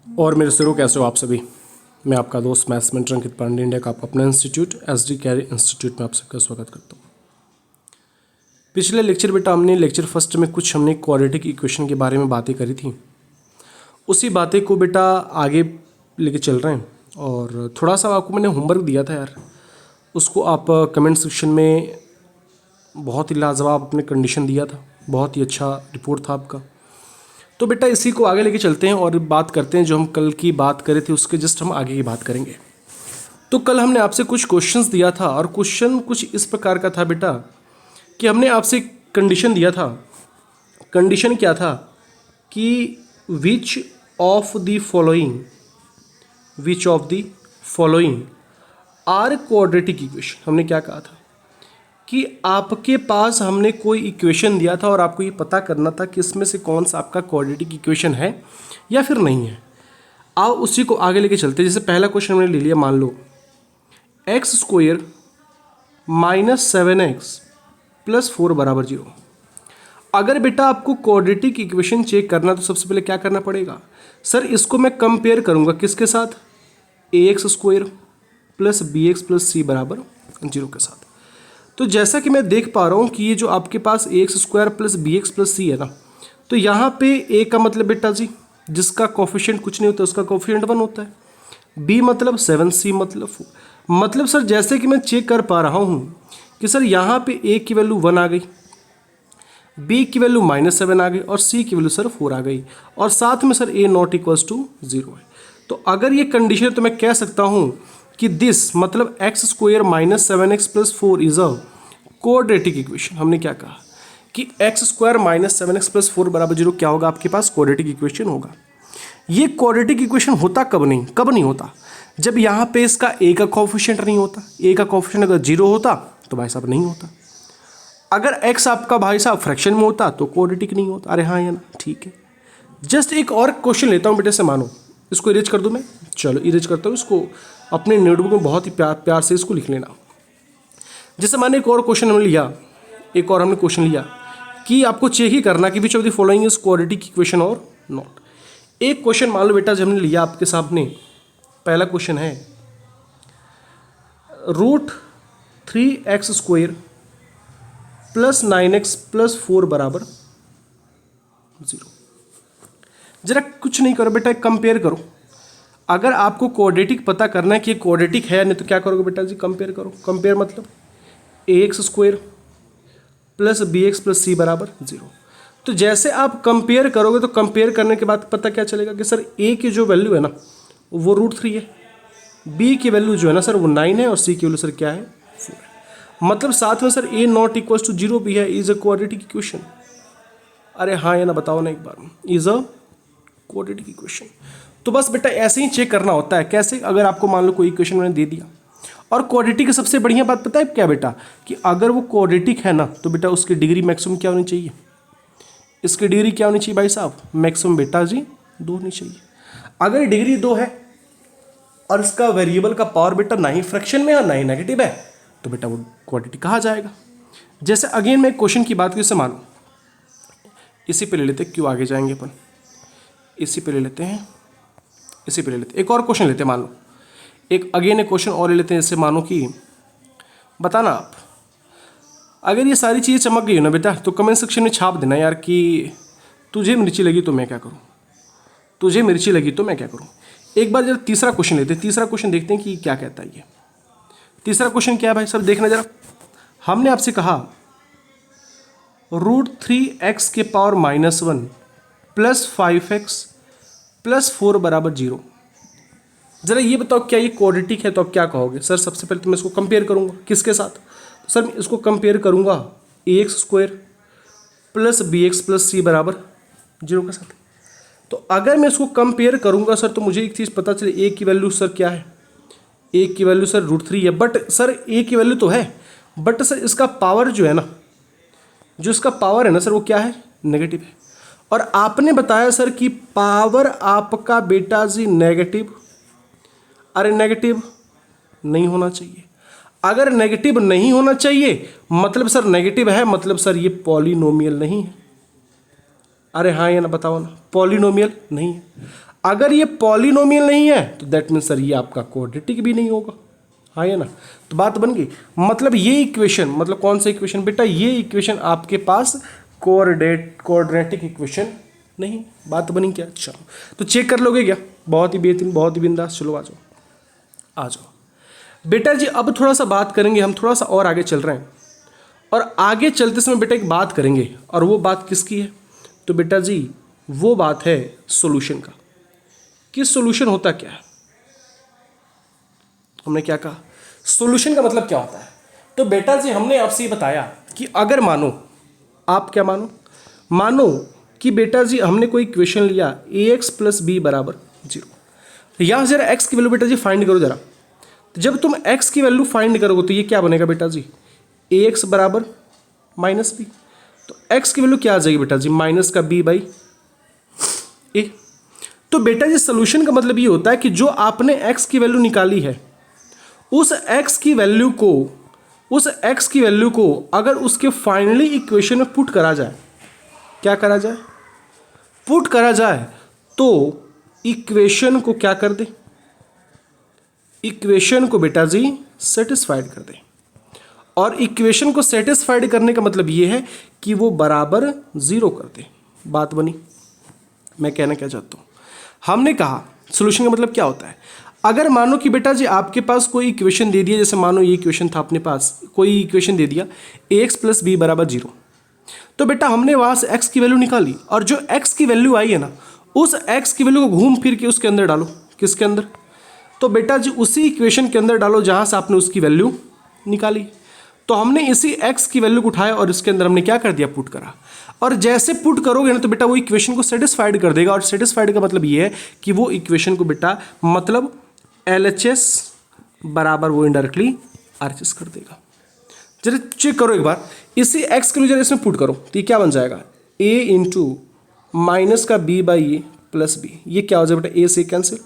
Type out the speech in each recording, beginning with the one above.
और मेरे सिरों कैसे हो आप सभी। मैं आपका दोस्त मैथ्स मेंटर अंकित पांडे, इंडिया का अपना इंस्टीट्यूट एसडी कैरी इंस्टीट्यूट में आप सबका स्वागत करता हूँ। पिछले लेक्चर बेटा हमने लेक्चर फर्स्ट में कुछ हमने क्वाड्रेटिक इक्वेशन के बारे में बातें करी थी। उसी बातें को बेटा आगे लेके चल रहे हैं और थोड़ा सा आपको मैंने होमवर्क दिया था यार, उसको आप कमेंट सेक्शन में बहुत ही लाजवाब अपने कंडीशन दिया था, बहुत ही अच्छा रिपोर्ट था आपका। तो बेटा इसी को आगे लेके चलते हैं और बात करते हैं, जो हम कल की बात करे थे उसके जस्ट हम आगे की बात करेंगे। तो कल हमने आपसे कुछ क्वेश्चंस दिया था और क्वेश्चन कुछ इस प्रकार का था बेटा कि हमने आपसे कंडीशन दिया था। कंडीशन क्या था कि which of the following are quadratic equation. हमने क्या कहा था कि आपके पास हमने कोई इक्वेशन दिया था और आपको ये पता करना था कि इसमें से कौन सा आपका क्वाड्रेटिक इक्वेशन है या फिर नहीं है। आओ उसी को आगे लेके चलते हैं। जैसे पहला क्वेश्चन हमने ले लिया, मान लो x² - 7x + 4 = 0। अगर बेटा आपको क्वाड्रेटिक इक्वेशन चेक करना तो सबसे पहले क्या करना पड़ेगा, सर इसको मैं कंपेयर करूंगा किसके साथ, ax² + bx + c = 0 के साथ। तो जैसा कि मैं देख पा रहा हूँ कि ये जो आपके पास ax² + bx + c है ना, तो यहाँ पे a का मतलब बेटा जी जिसका कोफिशिएंट कुछ नहीं होता उसका कोफिशिएंट 1 होता है, b मतलब 7, c मतलब 4। मतलब सर जैसे कि मैं चेक कर पा रहा हूँ कि सर यहाँ पे a की वैल्यू 1 आ गई, b की वैल्यू -7 आ गई और c की वैल्यू सर 4 आ गई और साथ में सर a ≠ 0 है। तो अगर ये कंडीशन है तो मैं कह सकता हूँ कि दिस मतलब x² - 7x + 4 is a quadratic equation. हमने क्या कहा कि x² - 7x + 4 = 0 क्या होगा, आपके पास क्वाड्रेटिक इक्वेशन होगा। ये क्वाड्रेटिक इक्वेशन होता कब नहीं होता, जब यहाँ पे इसका a का कोफिशिएंट नहीं होता। a का कोफिशिएंट अगर 0 होता तो भाई साहब नहीं होता। अगर x आपका भाई साहब फ्रैक्शन में होता तो क्वाड्रेटिक नहीं होता। अरे हाँ या ना, ठीक है। जस्ट एक और क्वेश्चन लेता हूँ बेटे से, मानो इसको इरेज कर दूँ मैं, चलो इरेज करता हूँ इसको, अपने नोटबुक में बहुत ही प्यार से इसको लिख लेना। जैसे मैंने एक और क्वेश्चन हमने लिया, कि आपको चेक ही करना कि which of the following is quadratic equation और नॉट। एक क्वेश्चन मान लो बेटा जब हमने लिया आपके सामने, पहला क्वेश्चन है √3x² + 9x + 4 = 0। जरा कुछ नहीं करो बेटा, कंपेयर करो। अगर आपको क्वाड्रेटिक पता करना है कि ये क्वाड्रेटिक है नहीं तो क्या करोगे बेटा जी, कंपेयर करो। कंपेयर मतलब ax² + bx + c = 0। तो जैसे आप कंपेयर करोगे तो कंपेयर करने के बाद पता क्या चलेगा कि सर a की जो वैल्यू है ना वो √3 है, b की वैल्यू जो है ना सर वो 9 है और c की वैल्यू सर क्या है, 4 है। मतलब साथ में सर a ≠ 0 भी है, इज अ क्वाड्रेटिक इक्वेशन। अरे हाँ या ना बताओ ना एक बार, इज अ क्वाड्रेटिक इक्वेशन। तो बस बेटा ऐसे ही चेक करना होता है। कैसे, अगर आपको मान लो कोई इक्वेशन मैंने दे दिया और क्वाड्रेटिक की सबसे बढ़िया बात पता है क्या बेटा, कि अगर वो क्वाड्रेटिक है ना तो बेटा उसकी डिग्री मैक्सिमम क्या होनी चाहिए, इसकी डिग्री क्या होनी चाहिए भाई साहब, मैक्सिमम बेटा जी 2 होनी चाहिए। अगर डिग्री 2 है और इसका वेरिएबल का पावर बेटा ना ही फ्रैक्शन में है ना ही नेगेटिव है तो बेटा वो क्वाड्रेटिक कहा जाएगा। जैसे अगेन मैं क्वेश्चन की बात की, जैसे मानो इसी पे ले लेते, क्यों आगे जाएंगे अपन, इसी पे ले लेते हैं, एक और क्वेश्चन लेते हैं। मान लो एक अगेन एक क्वेश्चन और ले लेते हैं। जैसे मानो कि बताना आप, अगर ये सारी चीज़ें चमक गई हो ना बेटा तो कमेंट सेक्शन में छाप देना यार कि तुझे मिर्ची लगी तो मैं क्या करूँ, तुझे मिर्ची लगी तो मैं क्या करूँ। एक बार जरा तीसरा क्वेश्चन लेते हैं, तीसरा क्वेश्चन देखते हैं कि क्या कहता है ये। तीसरा क्वेश्चन क्या है भाई सब देखना जरा। हमने आपसे कहा √3x की पावर -1 + 5x + 4 = 0। जरा ये बताओ क्या ये क्वाड्रेटिक है, तो आप क्या कहोगे। सर सबसे पहले तो मैं इसको कंपेयर करूंगा किसके साथ, तो सर मैं इसको कंपेयर करूंगा ax² + bx + c = 0 के साथ। तो अगर मैं इसको कंपेयर करूंगा सर तो मुझे एक चीज़ पता चले, a की वैल्यू सर क्या है, a की वैल्यू सर √3 है। बट सर a की वैल्यू तो है बट सर इसका पावर जो है ना, जो इसका पावर है ना सर वो क्या है, नेगेटिव है। और आपने बताया सर कि पावर आपका बेटा जी नेगेटिव, अरे नेगेटिव नहीं होना चाहिए। अगर नेगेटिव नहीं होना चाहिए मतलब सर नेगेटिव है, मतलब सर ये पॉलिनोमियल नहीं है। अरे हाँ या ना बताओ ना, पॉलिनोमियल नहीं है। अगर ये पॉलिनोमियल नहीं है तो दैट मीन्स सर ये आपका क्वाड्रेटिक भी नहीं होगा, हाँ है ना। तो बात बन गई, मतलब ये इक्वेशन, मतलब कौन सा इक्वेशन बेटा, ये इक्वेशन आपके पास क्वाड्रेटिक इक्वेशन नहीं। बात बनी क्या? चलो तो चेक कर लोगे क्या? बहुत ही बेहतरीन, बहुत ही बिंदास। चलो आ जाओ आ जाओ बेटा जी। अब थोड़ा सा बात करेंगे, हम थोड़ा सा और आगे चल रहे हैं, और आगे चलते समय बेटा एक बात करेंगे, और वो बात किसकी है? तो बेटा जी वो बात है सॉल्यूशन का, कि सॉल्यूशन होता क्या है। हमने क्या कहा, सॉल्यूशन का मतलब क्या होता है। तो बेटा जी हमने आपसे ये बताया कि अगर मानो, आप क्या मानो, मानो कि बेटा जी हमने कोई इक्वेशन लिया ax प्लस बी बराबर 0। यहाँ जरा x की वैल्यू बेटा जी फाइंड करो जरा। तो जब तुम x की वैल्यू फाइंड करोगे तो ये क्या बनेगा बेटा जी, ax बराबर माइनस बी। तो x की वैल्यू क्या आ जाएगी बेटा जी, माइनस का b बाई ए। तो बेटा जी सोल्यूशन का मतलब ये होता है कि जो आपने x की वैल्यू निकाली है, उस x की वैल्यू को अगर उसके फाइनली इक्वेशन में पुट करा जाए, क्या करा जाए, पुट करा जाए, तो इक्वेशन को क्या कर दे, इक्वेशन को बेटा जी सेटिस्फाइड कर दे। और इक्वेशन को सेटिस्फाइड करने का मतलब ये है कि वो बराबर 0 कर दे। बात बनी? मैं कहना क्या चाहता हूँ, हमने कहा सॉल्यूशन का मतलब क्या होता है। अगर मानो कि बेटा जी आपके पास कोई इक्वेशन दे दिया, जैसे मानो ये इक्वेशन था अपने पास, कोई इक्वेशन दे दिया ax प्लस बी बराबर 0, तो बेटा हमने वहाँ से x की वैल्यू निकाली, और जो x की वैल्यू आई है ना, उस x की वैल्यू को घूम फिर के उसके अंदर डालो। किसके अंदर? तो बेटा जी उसी इक्वेशन के अंदर डालो जहाँ से आपने उसकी वैल्यू निकाली। तो हमने इसी x की वैल्यू को उठाया और इसके अंदर हमने क्या कर दिया, पुट करा। और जैसे पुट करोगे ना तो बेटा वो इक्वेशन को सेटिस्फाइड कर देगा। और सेटिस्फाइड का मतलब ये है कि वो इक्वेशन को बेटा मतलब LHS बराबर वो इनडायरेक्टली RHS कर देगा। जरा चेक करो एक बार, इसी x के लिए जरा इसमें पुट करो तो ये क्या बन जाएगा, a इंटू माइनस का b by a plus b. ये क्या हो जाएगा बेटा, a से cancel,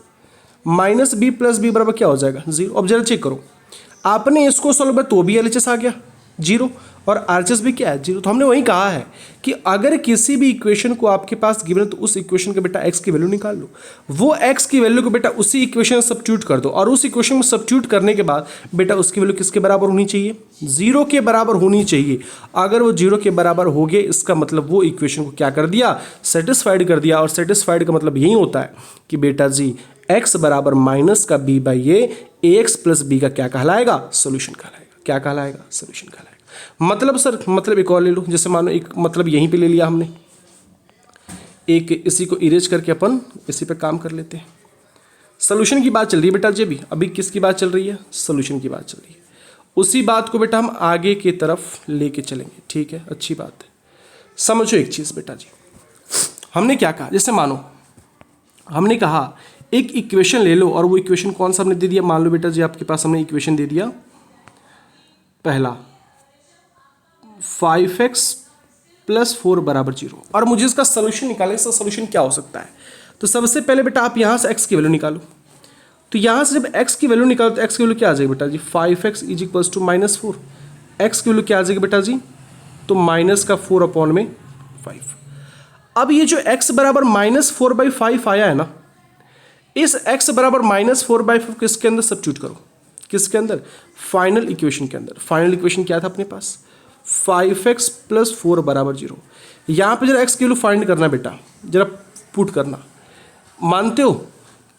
minus b plus b बराबर क्या हो जाएगा, 0। अब जरा चेक करो, आपने इसको सॉल्व किया तो भी LHS आ गया 0, और RHS भी क्या है 0। तो हमने वही कहा है कि अगर किसी भी इक्वेशन को आपके पास गिवन है तो उस इक्वेशन के बेटा x की वैल्यू निकाल लो, वो x की वैल्यू को बेटा उसी इक्वेशन में सब्स्टिट्यूट कर दो, और उस इक्वेशन में सब्स्टिट्यूट करने के बाद बेटा उसकी वैल्यू किसके बराबर होनी चाहिए, 0 के बराबर होनी चाहिए। अगर वो 0 के बराबर हो गए, इसका मतलब वो इक्वेशन को क्या कर दिया, सेटिस्फाइड कर दिया। और सेटिस्फाइड का मतलब यही होता है कि बेटा जी x बराबर माइनस का b by a ax plus b का क्या कहलाएगा, सोल्यूशन कहलाएगा। क्या कहलाएगा, सोल्यूशन कहलाएगा। मतलब सर, मतलब एक और ले लो, जैसे मानो एक मतलब यहीं पे ले लिया हमने, एक इसी को इरेज करके अपन इसी पे काम कर लेते हैं। सोल्यूशन की बात चल रही है बेटा जी, अभी किसकी बात चल रही है, सोल्यूशन की बात चल रही है। उसी बात को बेटा हम आगे की तरफ लेके चलेंगे, ठीक है, अच्छी बात है। समझो एक चीज़ बेटा जी, हमने क्या कहा, जैसे मानो हमने कहा एक इक्वेशन ले लो, और वो इक्वेशन कौन सा हमने दे दिया, मान लो बेटा जी आपके पास हमने इक्वेशन दे दिया पहला 5x प्लस 4 बराबर 0, और मुझे इसका सोल्यूशन निकालने का सोल्यूशन क्या हो सकता है। तो सबसे पहले बेटा आप यहाँ से x की वैल्यू निकालो। तो यहाँ से जब x की वैल्यू निकालो तो x की वैल्यू क्या आ जाएगी बेटा जी, 5x is equals to -4। x की वैल्यू क्या आ जाएगी बेटा जी, तो माइनस का 4 अपॉन में 5। अब ये जो x बराबर -4/5 आया है ना, इस x बराबर -4/5 किसके अंदर सब्स्टिट्यूट करो, किसके अंदर, फाइनल इक्वेशन के अंदर। फाइनल इक्वेशन क्या था अपने पास, 5x प्लस 4 बराबर 0। यहाँ पे जरा x की वैल्यू फाइंड करना बेटा, जरा पुट करना। मानते हो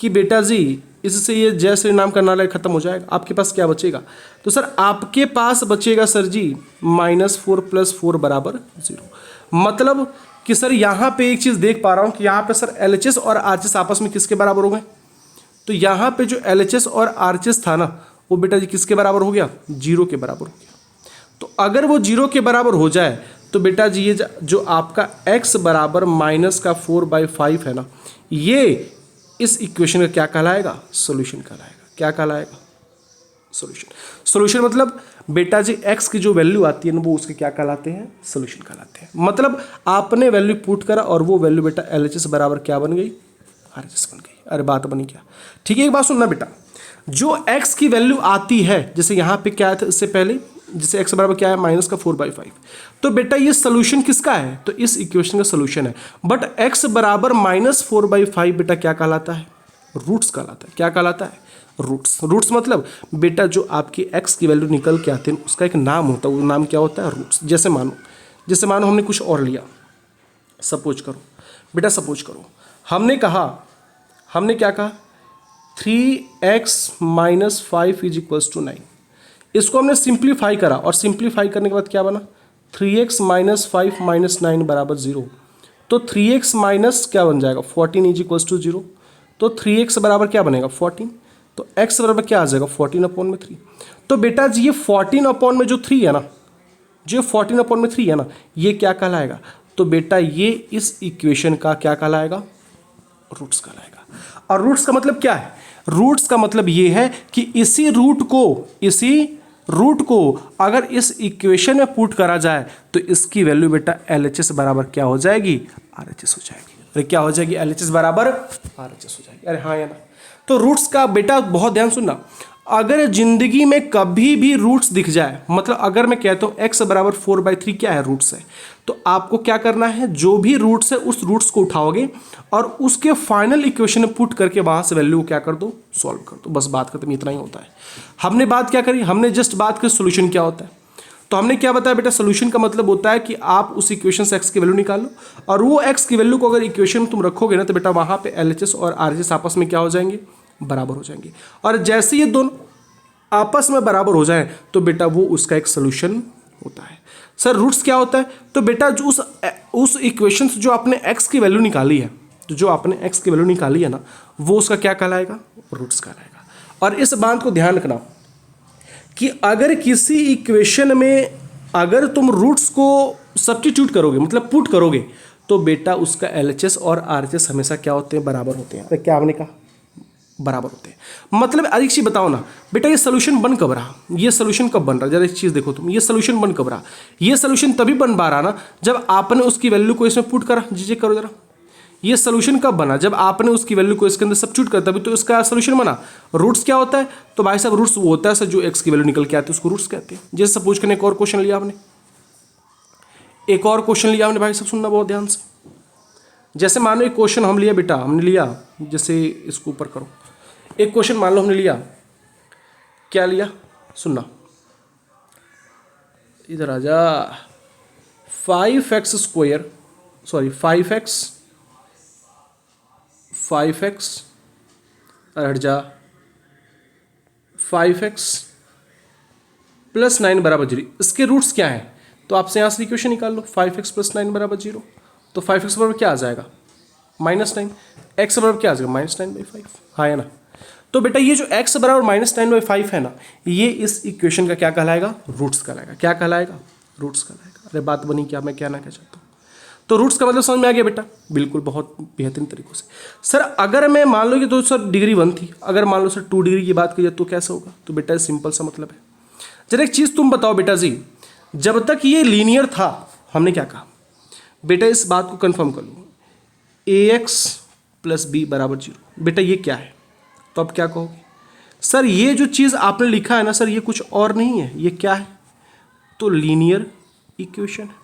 कि बेटा जी इससे ये जय श्री राम का नारा खत्म हो जाएगा, आपके पास क्या बचेगा, तो सर आपके पास बचेगा सर जी -4 प्लस 4 बराबर 0। मतलब कि सर यहाँ पे एक चीज़ देख पा रहा हूँ कि यहाँ पे सर LHS और RHS आपस में किसके बराबर हो गए। तो यहाँ पे जो LHS और RHS था ना, वो बेटा जी किसके बराबर हो गया, 0 के बराबर हो गया। तो अगर वो 0 के बराबर हो जाए तो बेटा जी ये जो आपका x बराबर -4/5 है ना, ये इस इक्वेशन का क्या कहलाएगा, सॉल्यूशन कहलाएगा। क्या कहलाएगा, सॉल्यूशन। सॉल्यूशन मतलब बेटा जी x की जो वैल्यू आती है ना, वो उसके क्या कहलाते हैं, सॉल्यूशन कहलाते हैं। मतलब आपने वैल्यू पुट करा और वो वैल्यू बेटा LHS बराबर क्या बन गई, RHS बन गई। अरे बात बनी क्या, ठीक है। एक बात सुनना बेटा, जो x की वैल्यू आती है, जैसे यहाँ पे क्या था इससे पहले जिसे x बराबर क्या है माइनस का 4/5। तो बेटा ये सोल्यूशन किसका है, तो इस इक्वेशन का सोल्यूशन है। बट x बराबर -4/5 बेटा क्या कहलाता है, रूट्स कहलाता है। क्या कहलाता है, रूट्स। रूट्स मतलब बेटा जो आपकी x की वैल्यू निकल के आते हैं उसका एक नाम होता है, वो नाम क्या होता है, रूट्स। जैसे मानो हमने कुछ और लिया, सपोज करो बेटा, सपोज करो हमने क्या कहा 3x - 5 = 9। इसको हमने सिंप्लीफाई करा और सिंप्लीफाई करने के बाद क्या बना 3x - 5 - 9 बराबर 0। तो 3x माइनस क्या बन जाएगा 14 = 0। तो 3x बराबर क्या बनेगा 14। तो x बराबर क्या आ जाएगा 14/3। तो बेटा जी ये 14/3 है ना, जो 14/3 है ना, ये क्या कहलाएगा, तो बेटा ये इस इक्वेशन का क्या कहलाएगा, रूट्स कहलाएगा। और रूट्स का मतलब क्या है, रूट्स का मतलब ये है कि इसी रूट को अगर इस इक्वेशन में पुट करा जाए तो इसकी वैल्यू बेटा LHS बराबर क्या हो जाएगी, RHS हो जाएगी। अरे क्या हो जाएगी, LHS बराबर RHS हो जाएगी। अरे हाँ या ना। तो रूट्स का बेटा बहुत ध्यान सुनना, अगर जिंदगी में कभी भी रूट्स दिख जाए, मतलब अगर मैं कहता हूँ x बराबर 4/3 क्या है, रूट्स है, तो आपको क्या करना है, जो भी रूट्स है उस रूट्स को उठाओगे और उसके फाइनल इक्वेशन में पुट करके वहां से वैल्यू क्या कर दो, सॉल्व कर दो। बस बात खत्म, इतना ही होता है। हमने बात क्या करी, हमने जस्ट बात करी सोल्यूशन क्या होता है। तो हमने क्या बताया बेटा, सोल्यूशन का मतलब होता है कि आप उस इक्वेशन से x की वैल्यू निकालो और वो x की वैल्यू को अगर इक्वेशन में तुम रखोगे ना, तो बेटा वहां पे LHS और RHS आपस में क्या हो जाएंगे, बराबर हो जाएंगे। और जैसे ये दोनों आपस में बराबर हो जाए तो बेटा वो उसका एक सोल्यूशन होता है। सर रूट्स क्या होता है, तो बेटा जो उस इक्वेशन से जो आपने x की वैल्यू निकाली है, तो जो आपने x की वैल्यू निकाली है ना, वो उसका क्या कहलाएगा, रूट्स कहलाएगा। और इस बात को ध्यान रखना कि अगर किसी इक्वेशन में अगर तुम रूट्स को सब्स्टिट्यूट करोगे, मतलब पुट करोगे, तो बेटा उसका LHS और RHS हमेशा क्या होते हैं, बराबर होते हैं। अरे क्या आपने कहा, बराबर होते हैं। मतलब एक चीज बताओ ना बेटा, ये सोल्यूशन बन कब रहा, ये सोल्यूशन कब बन रहा, जरा एक चीज देखो तुम, ये सोल्यूशन बन कब रहा, ये सोल्यूशन तभी बन पा रहा ना जब आपने उसकी वैल्यू को इसमें पुट करा। जी करो जरा, ये सोल्यूशन कब बना, जब आपने उसकी वैल्यू को इसके अंदर सब्स्टिट्यूट करा, तभी तो इसका सोल्यूशन बना। रूट्स क्या होता है, तो भाई साहब रूट्स वो होता है सर जो x की वैल्यू निकल के आती है उसको रूट्स कहते हैं। जैसे सपोज करने एक और क्वेश्चन लिया आपने, एक और क्वेश्चन लिया आपने, भाई साहब सुनना बहुत ध्यान से। जैसे मान लो एक क्वेश्चन हम लिया बेटा, हमने लिया, जैसे इसको ऊपर करो, एक क्वेश्चन मान लो हमने लिया, क्या लिया, सुनना इधर आ जा, 5x स्क्वायर, सॉरी 5x हट जा, 5x + 9 बराबर 0। इसके रूट्स क्या हैं, तो आपसे यहाँ से इक्वेशन निकाल लो, 5x + 9 बराबर 0। तो 5x बराबर क्या आ जाएगा, -9। x बराबर क्या आ जाएगा, -9/5। हाँ है ना। तो बेटा ये जो x बराबर -9/5 है ना, ये इस इक्वेशन का क्या कहलाएगा, रूट्स कहलाएगा। क्या कहलाएगा, रूट्स कहलाएगा। अरे बात बनी क्या, मैं कहना क्या चाहता हूँ। तो रूट्स का मतलब समझ में आ गया बेटा, बिल्कुल बहुत बेहतरीन तरीकों से। सर अगर मैं मान लो कि तो सर डिग्री 1 थी, अगर मान लो सर 2 डिग्री की बात करिए तो कैसा होगा, तो बेटा सिंपल सा मतलब है। जरा एक चीज़ तुम बताओ बेटा जी, जब तक ये लीनियर था हमने क्या कहा बेटा, इस बात को कंफर्म कर लो, ax + b बराबर 0। बेटा ये क्या है, तो अब क्या कहोगे, सर ये जो चीज़ आपने लिखा है ना सर, ये कुछ और नहीं है, ये क्या है, तो लीनियर इक्वेशन है।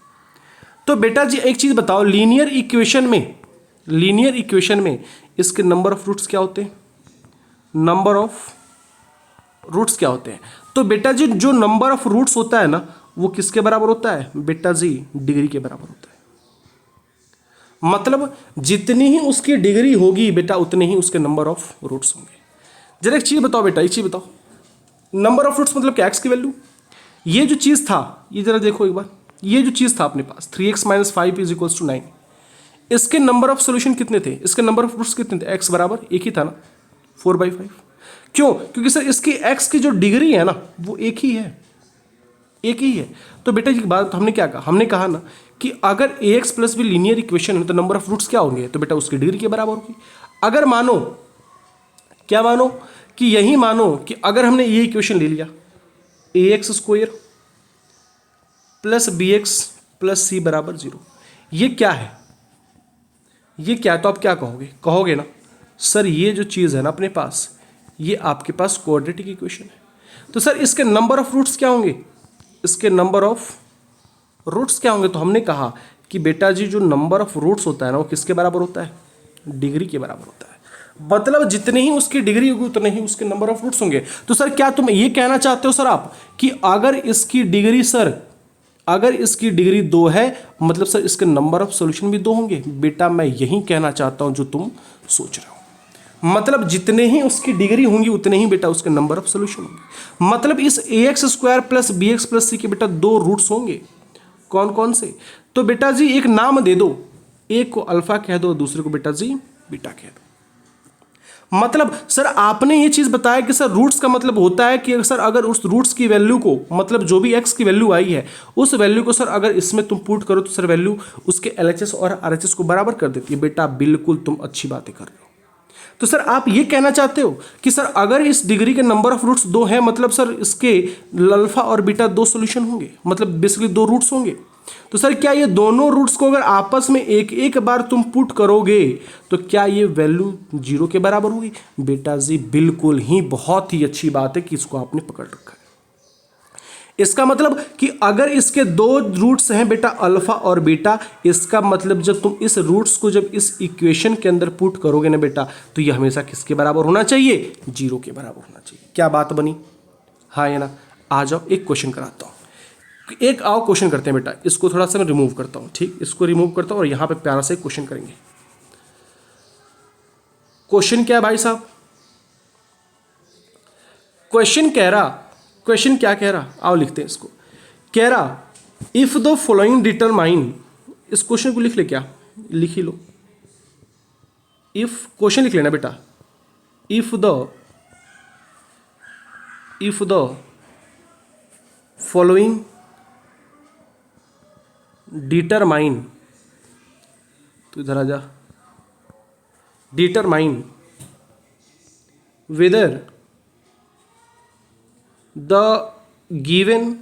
तो बेटा जी एक चीज़ बताओ, लीनियर इक्वेशन में इसके नंबर ऑफ रूट्स क्या होते हैं, नंबर ऑफ रूट्स क्या होते हैं, तो बेटा जी जो नंबर ऑफ रूट्स होता है ना, वो किसके बराबर होता है बेटा जी, डिग्री के बराबर होता है। मतलब जितनी ही उसकी डिग्री होगी बेटा, उतने ही उसके नंबर ऑफ रूट्स होंगे। जरा एक चीज़ बताओ बेटा, एक चीज़ बताओ, नंबर ऑफ रूट्स मतलब क्या, एक्स की वैल्यू। ये जो चीज़ था, ये जरा देखो एक बार, ये जो चीज़ था अपने पास 3x - 5 = 9, इसके नंबर ऑफ सोल्यूशन कितने थे, इसके नंबर ऑफ रूट्स कितने थे, x बराबर एक ही था ना, 4/5। क्यों, क्योंकि सर इसकी x की जो डिग्री है ना वो एक ही है, एक ही है। तो बेटा ये बात हमने क्या कहा, हमने कहा ना कि अगर ax + b लीनियर इक्वेशन है तो नंबर ऑफ रूट्स क्या होंगे, तो बेटा उसकी डिग्री के बराबर होगी। अगर मानो, क्या मानो कि यही मानो कि अगर हमने ये इक्वेशन ले लिया, ax² + bx + c बराबर 0, ये क्या है, ये क्या, तो आप क्या कहोगे, कहोगे ना सर ये जो चीज़ है ना अपने पास, ये आपके पास क्वाड्रेटिक इक्वेशन है। तो सर इसके नंबर ऑफ रूट्स क्या होंगे, इसके नंबर ऑफ रूट्स क्या होंगे? तो हमने कहा कि बेटा जी जो नंबर ऑफ रूट्स होता है ना वो किसके बराबर होता है? डिग्री के बराबर होता है। मतलब जितनी ही उसकी डिग्री होगी उतने ही उसके नंबर ऑफ रूट्स होंगे। तो सर क्या तुम ये कहना चाहते हो सर आप कि अगर इसकी डिग्री सर अगर इसकी डिग्री 2 है मतलब सर इसके नंबर ऑफ सॉल्यूशन भी 2 होंगे? बेटा मैं यही कहना चाहता हूं जो तुम सोच रहे हो। मतलब जितने ही उसकी डिग्री होंगी उतने ही बेटा उसके नंबर ऑफ सॉल्यूशन होंगे। मतलब इस ax² plus bx plus c के बेटा 2 रूट्स होंगे। कौन कौन से? तो बेटा जी एक नाम दे दो, एक को अल्फा कह दो, दूसरे को बेटा जी बीटा कह दो। मतलब सर आपने ये चीज बताया कि सर रूट्स का मतलब होता है कि सर अगर उस रूट्स की वैल्यू को मतलब जो भी x की वैल्यू आई है उस वैल्यू को सर अगर इसमें तुम पुट करो तो सर वैल्यू उसके LHS और RHS को बराबर कर देती है। बेटा बिल्कुल तुम अच्छी बातें कर रहे हो। तो सर आप ये कहना चाहते हो कि सर अगर इस डिग्री के नंबर ऑफ रूट्स 2 हैं मतलब सर इसके अल्फा और बीटा 2 सॉल्यूशन होंगे, मतलब बेसिकली 2 रूट्स होंगे। तो सर क्या ये दोनों रूट्स को अगर आपस में एक एक बार तुम पुट करोगे तो क्या ये वैल्यू 0 के बराबर होगी? बेटा जी बिल्कुल ही, बहुत ही अच्छी बात है कि इसको आपने पकड़ रखा है। इसका मतलब कि अगर इसके 2 रूट्स हैं बेटा अल्फा और बीटा, इसका मतलब जब तुम इस रूट्स को जब इस इक्वेशन के अंदर पुट करोगे ना बेटा तो ये हमेशा किसके बराबर होना चाहिए? 0 के बराबर होना चाहिए। क्या बात बनी? हाँ या ना? आ जाओ एक क्वेश्चन कराता हूँ। एक आओ क्वेश्चन करते हैं बेटा, इसको थोड़ा सा मैं रिमूव करता हूँ, ठीक, इसको रिमूव करता हूँ और यहाँ पे प्यारा से क्वेश्चन करेंगे। क्वेश्चन क्या है भाई साहब? क्वेश्चन क्या कह रहा, आओ लिखते हैं इसको। कह रहा इफ द फॉलोइंग डिटरमाइन, इस क्वेश्चन को लिख ले, क्या लिख ही लो, इफ क्वेश्चन लिख लेना बेटा, इफ द फॉलोइंग डिटरमाइन, तो इधर आ जा, determine whether the given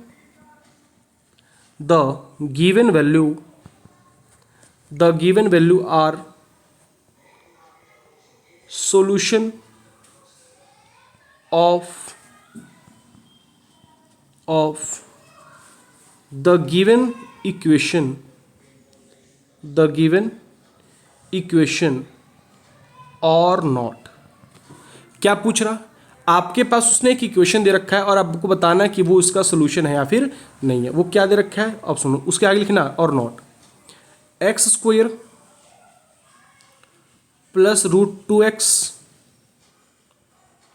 value are solution of the given equation or not। क्या पूछ रहा? आपके पास उसने एक इक्वेशन दे रखा है और आपको बताना है कि वो इसका सोल्यूशन है या फिर नहीं है। वो क्या दे रखा है अब सुनो, उसके आगे लिखना और not x² plus √2x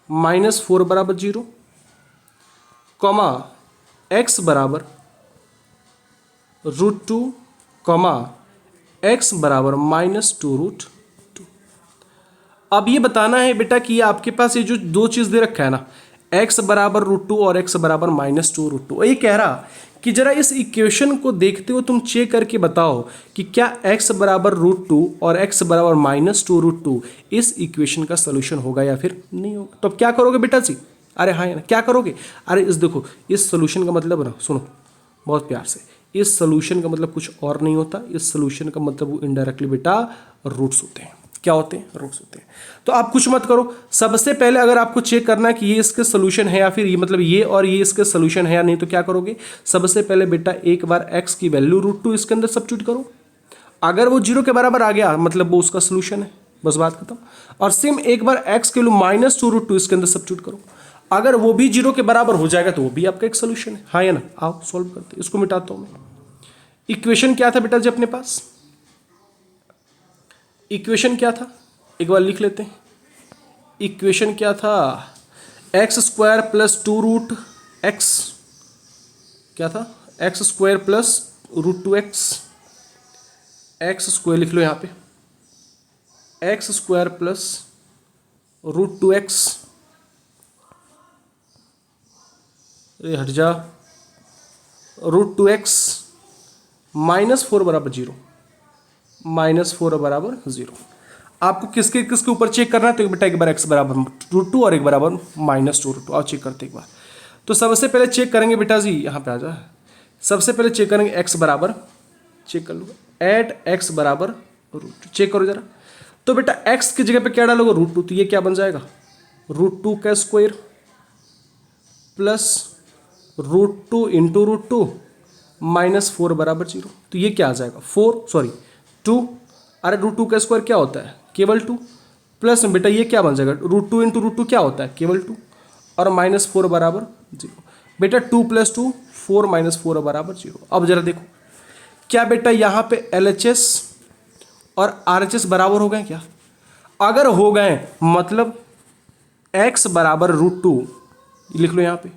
minus 4 बराबर 0, कॉमा x बराबर √2 कॉमा x बराबर -2√2। अब ये बताना है बेटा कि ये आपके पास ये जो 2 चीज़ दे रखा है ना, x बराबर √2 और x बराबर -2√2, ये कह रहा कि जरा इस इक्वेशन को देखते हो तुम चेक करके बताओ कि क्या x बराबर √2 और x बराबर -2√2 इस इक्वेशन का सोल्यूशन होगा या फिर नहीं होगा। तो अब क्या करोगे बेटा जी? अरे हाँ ना, क्या करोगे? अरे इस देखो, इस सोल्यूशन का मतलब ना, सुनो बहुत प्यार से, इस सोल्यूशन का मतलब कुछ और नहीं होता। इस सोल्यूशन का मतलब वो इनडायरेक्टली बेटा रूट्स होते हैं। क्या होते हैं? रूट्स होते हैं। तो आप कुछ मत करो, सबसे पहले अगर आपको चेक करना है कि ये इसके सोल्यूशन है या फिर ये मतलब ये और ये इसके सोल्यूशन है या नहीं, तो क्या करोगे? सबसे पहले बेटा एक बार x की वैल्यू √2 इसके अंदर सब्स्टिट्यूट करो। अगर वो 0 के बराबर आ गया मतलब वो उसका सोल्यूशन है, बस बात खत्म। और सेम एक बार x की वैल्यू -2√2 इसके अंदर सब्स्टिट्यूट करो। अगर वो भी 0 के बराबर हो जाएगा तो वो भी आपका एक सोल्यूशन है। हाँ या ना? आओ सॉल्व करते हैं। इसको मिटाता हूँ मैं। इक्वेशन क्या था बेटा जी अपने पास? इक्वेशन क्या था एक बार लिख लेते हैं। इक्वेशन क्या था? x² प्लस 2√x, क्या था? x² प्लस √2x, x² लिख लो यहाँ पे, x² प्लस √2x, अरे हट जा, √2x -4 बराबर 0, -4 बराबर 0। आपको किसके किसके ऊपर चेक करना है? तो बेटा एक बार x बराबर √2 और एक बराबर -2√2। आओ चेक करते एक बार। तो सबसे पहले चेक करेंगे बेटा जी, यहाँ पे आ जा, सबसे पहले चेक करेंगे x बराबर, चेक कर लो, एट x बराबर √2, चेक करो जरा। तो बेटा x की जगह पे क्या डालोगे? √2, तो ये क्या बन जाएगा? √2 का स्क्वायर प्लस √2 इंटू √2 -4 बराबर 0। तो ये क्या आ जाएगा 2। अरे √2 का स्क्वायर क्या होता है केवल 2, प्लस में बेटा ये क्या बन जाएगा √2 इंटू √2 क्या होता है केवल 2, और -4 बराबर 0। बेटा 2 + 2 4 -4 बराबर 0। अब जरा देखो क्या बेटा यहाँ पे LHS और RHS बराबर हो गए क्या? अगर हो गए मतलब x बराबर √2 लिख लो यहाँ पे,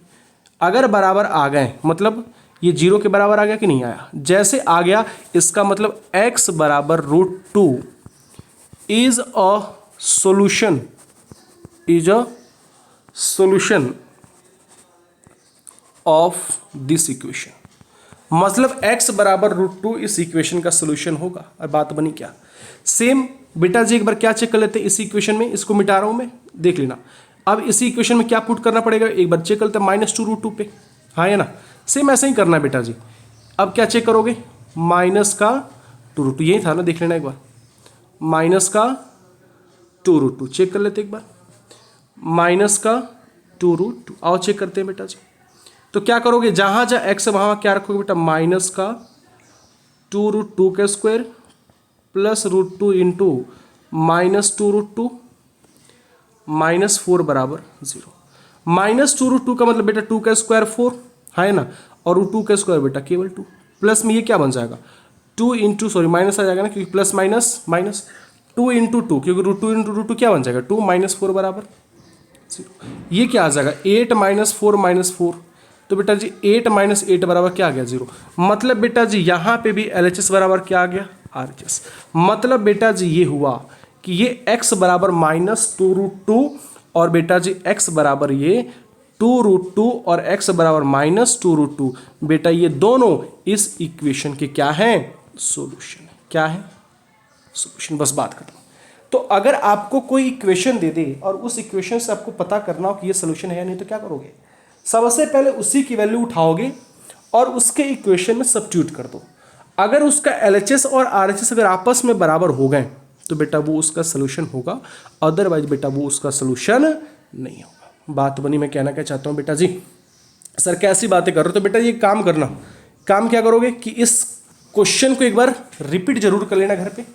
अगर बराबर आ गए मतलब ये 0 के बराबर आ गया कि नहीं आया? जैसे आ गया इसका मतलब x बराबर √2 is a solution of this equation. मतलब x बराबर √2 इस इक्वेशन का सोल्यूशन होगा। और बात बनी क्या? सेम बेटा जी एक बार क्या चेक कर लेते हैं इस इक्वेशन में, इसको मिटा रहा हूं मैं, देख लेना। अब इसी इक्वेशन में क्या पुट करना पड़ेगा एक बार चेक कर लेते हैं, -2 √2 पे, हाँ है ना? सेम ऐसे ही करना है बेटा जी। अब क्या चेक करोगे -2 √2 यही था ना, देख लेना एक बार, -2 √2 चेक कर लेते एक बार, -2 √2 आओ चेक करते हैं बेटा जी। तो क्या करोगे जहां जहां x है वहां क्या रखोगे बेटा -2 √2 का स्क्वायर प्लस √2 इंटू -2 √2 -4 बराबर 0। -2 √2 का मतलब बेटा 2 का स्क्वायर 4 है ना, और √2 का स्क्वायर बेटा केवल 2, प्लस में ये क्या बन जाएगा 2 इंटू सॉरी माइनस आ जाएगा ना क्योंकि प्लस माइनस माइनस 2 इंटू 2 क्योंकि √2 इंटू √2 क्या बन जाएगा 2 -4 बराबर 0। ये क्या आ जाएगा 8 -4 -4, तो बेटा जी 8 - 8 बराबर क्या आ गया 0। मतलब बेटा जी यहाँ पे भी LHS बराबर क्या आ गया RHS। मतलब बेटा जी ये हुआ कि ये x बराबर -2 √2 और बेटा जी x बराबर ये 2 √2 और x बराबर -2 √2, बेटा ये दोनों इस इक्वेशन के क्या हैं सॉल्यूशन। क्या है सॉल्यूशन, बस बात खत्म। तो अगर आपको कोई इक्वेशन दे दे और उस इक्वेशन से आपको पता करना हो कि ये सॉल्यूशन है या नहीं, तो क्या करोगे सबसे पहले उसी की वैल्यू उठाओगे और उसके इक्वेशन में सब्स्टिट्यूट कर दो। अगर उसका LHS और RHS अगर आपस में बराबर हो गए तो बेटा वो उसका सलूशन होगा, अदरवाइज बेटा वो उसका सलूशन नहीं होगा। बात बनी। मैं कहना क्या चाहता हूँ बेटा जी, सर कैसी बातें कर रहे हो, तो बेटा ये काम करना, काम क्या करोगे कि इस क्वेश्चन को एक बार रिपीट जरूर कर लेना घर पे,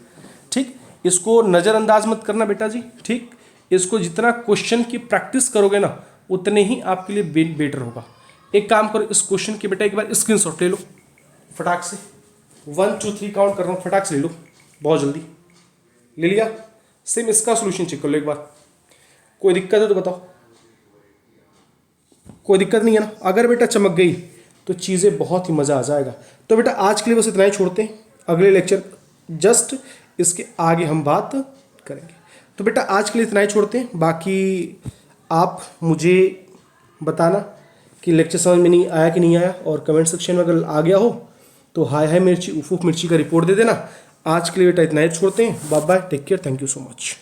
ठीक। इसको नज़रअंदाज मत करना बेटा जी, ठीक। इसको जितना क्वेश्चन की प्रैक्टिस करोगे ना उतने ही आपके लिए बेटर होगा। एक काम करो इस क्वेश्चन की बेटा एक बार स्क्रीनशॉट ले लो फटाक से, 1 2 3 काउंट कर रहा हूँ, फटाक से ले लो बहुत जल्दी। ले लिया? सेम इसका सोल्यूशन चेक कर लो एक बार। कोई दिक्कत है तो बताओ, कोई दिक्कत नहीं है ना? अगर बेटा चमक गई तो चीज़ें बहुत ही मज़ा आ जाएगा। तो बेटा आज के लिए बस इतना ही छोड़ते हैं, अगले लेक्चर जस्ट इसके आगे हम बात करेंगे। तो बेटा आज के लिए इतना ही छोड़ते हैं, बाकी आप मुझे बताना कि लेक्चर समझ में नहीं आया कि नहीं आया, और कमेंट सेक्शन में अगर आ गया हो तो हाय हाय मिर्ची उफ उफ मिर्ची का रिपोर्ट दे देना। आज के लिए बेटा इतना ही छोड़ते हैं, bye bye, take care, thank you so much.